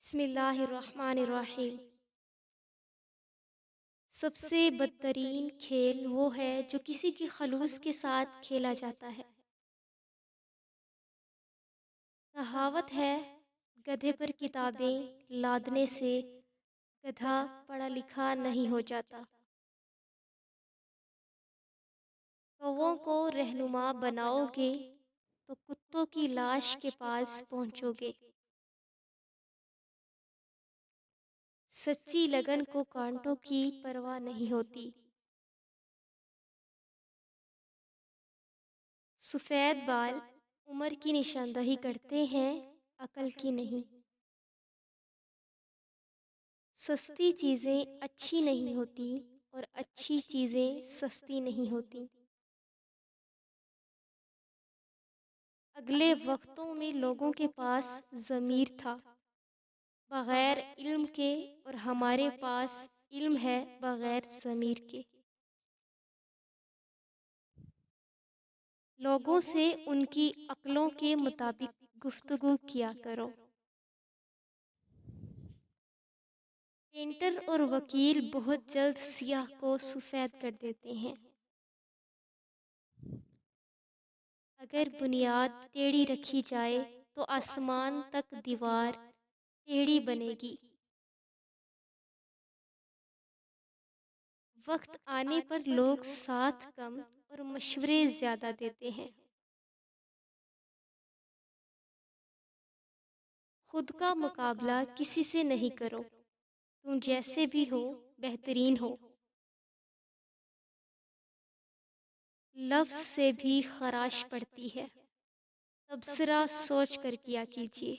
بسم اللہ الرحمن الرحیم۔ سب سے بدترین کھیل وہ ہے جو کسی کے خلوص کے ساتھ کھیلا جاتا ہے۔ کہاوت ہے، گدھے پر کتابیں لادنے سے گدھا پڑھا لکھا نہیں ہو جاتا۔ کووں کو رہنما بناؤ گے تو کتوں کی لاش کے پاس پہنچو گے۔ سچی لگن کو کانٹوں کی پرواہ نہیں ہوتی۔ سفید بال عمر کی نشاندہی کرتے ہیں، عقل کی نہیں۔ سستی چیزیں اچھی نہیں ہوتی اور اچھی چیزیں سستی نہیں ہوتی۔ اگلے وقتوں میں لوگوں کے پاس ضمیر تھا بغیر علم کے، اور ہمارے پاس علم ہے بغیر ضمیر کے۔ لوگوں سے ان کی عقلوں کے مطابق گفتگو کیا کرو۔ پینٹر اور وکیل بہت جلد سیاہ کو سفید کر دیتے ہیں۔ اگر بنیاد ٹیڑھی رکھی جائے تو آسمان تک دیوار ٹیڑھی بنے گی۔ وقت آنے پر لوگ ساتھ کم اور مشورے زیادہ دیتے ہیں۔ خود کا مقابلہ کسی سے نہیں کرو، تم جیسے بھی ہو بہترین ہو۔ لفظ سے بھی خراش پڑتی ہے، تبصرہ سوچ کر کیا کیجیے۔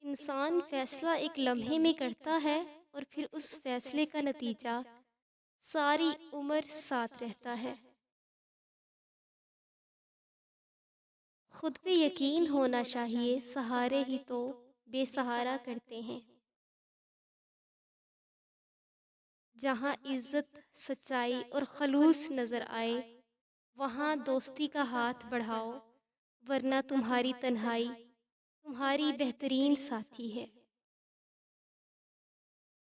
انسان فیصلہ ایک لمحے میں کرتا ہے اور پھر اس فیصلے کا نتیجہ ساری عمر ساتھ رہتا ہے۔ خود پہ یقین ہونا چاہیے، سہارے ہی تو بے سہارا کرتے ہیں۔ جہاں عزت، سچائی اور خلوص نظر آئے وہاں دوستی کا ہاتھ بڑھاؤ، ورنہ تمہاری تنہائی تمہاری بہترین ساتھی ہے۔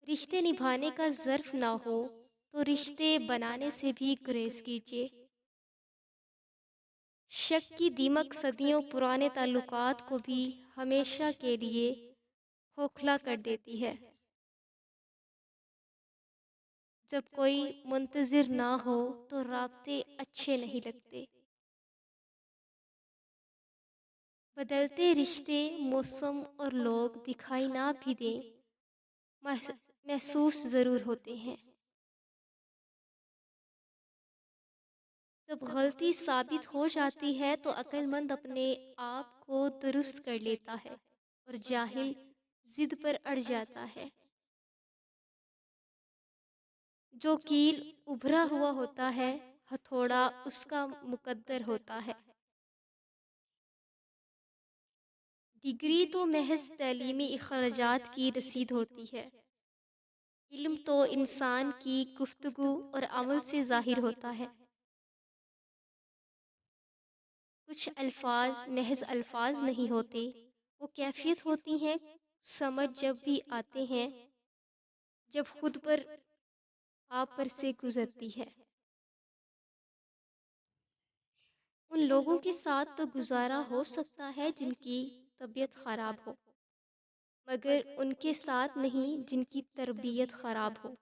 رشتے نبھانے کا ظرف نہ ہو تو رشتے بنانے سے بھی گریز کیجیے۔ شک کی دیمک صدیوں پرانے تعلقات کو بھی ہمیشہ کے لیے کھوکھلا کر دیتی ہے۔ جب کوئی منتظر نہ ہو تو رابطے اچھے نہیں لگتے۔ بدلتے رشتے، موسم اور لوگ دکھائی نہ بھی دیں، محسوس ضرور ہوتے ہیں۔ جب غلطی ثابت ہو جاتی ہے تو عقل مند اپنے آپ کو درست کر لیتا ہے اور جاہل ضد پر اڑ جاتا ہے۔ جو کیل ابھرا ہوا ہوتا ہے، ہتھوڑا اس کا مقدر ہوتا ہے۔ ڈگری تو محض تعلیمی اخراجات کی رسید ہوتی ہے۔ علم تو انسان کی گفتگو اور عمل سے ظاہر ہوتا ہے۔ کچھ الفاظ محض الفاظ نہیں ہوتے، وہ کیفیت ہوتی ہیں۔ سمجھ جب بھی آتے ہیں جب خود پر آپ پر سے گزرتی ہے۔ ان لوگوں کے ساتھ تو گزارا ہو سکتا ہے جن کی طبیعت خراب ہو، مگر ان کے ساتھ نہیں جن کی تربیت خراب ہو۔